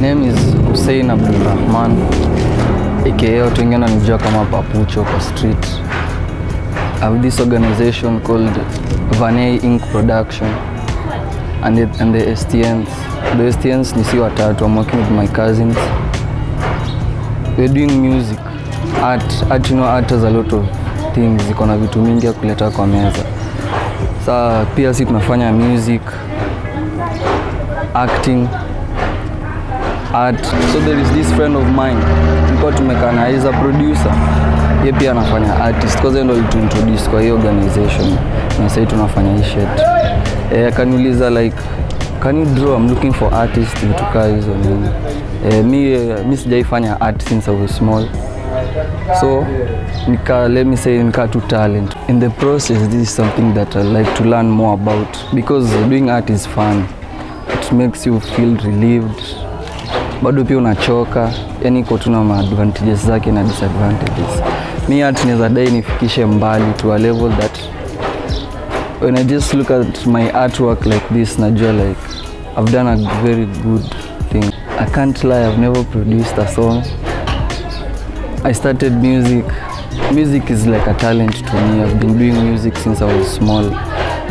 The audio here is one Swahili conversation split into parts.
Name is Hussein Abdulrahman, aka watu wengine wananijua kama Papucho kwa street. I have this organization called Vaney Inc. Production and the STNs. The STNs ni si watatu. I'm working with my cousins. We're doing music, art, you know, art has a lot of things. Iko na vitu mingi ya kuleta kwa meza. Sa pia si tunafanya music, acting, art. So there is this friend of mine, nilikuwa tumekana, he's a producer. Yeye pia anafanya artist, because yeye ndo alituintroduce kwa hiyo organization. Na sasa tunafanya hii shit. Akaniuliza like, can you draw? I'm looking for artists, vitu kaa hizo nini. Mi sijaifanya art since I was small. So nika to talent. In the process, this is something that I like to learn more about, because doing art is fun. It makes you feel relieved. Bado pia unachoka, yani iko tu na advantages zake na disadvantages. Mi art naweza dai nifikishe mbali to a level that when I just look at my artwork like this, najua like I've done a very good thing. I can't lie, I've never produced a song. I started music. Music is like a talent to me. I've been doing music since I was small.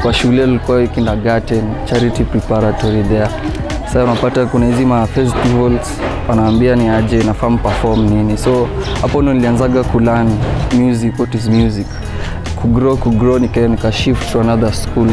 Kwa shule nilikuwa kindergarten, charity preparatory there. Sasa unapata kuna hizi ma festivals, wanaambia ni aje nafaa perform nini. So hapo ndo nilianzaga kulearn music, what is music. Kugrow nika shift to another school.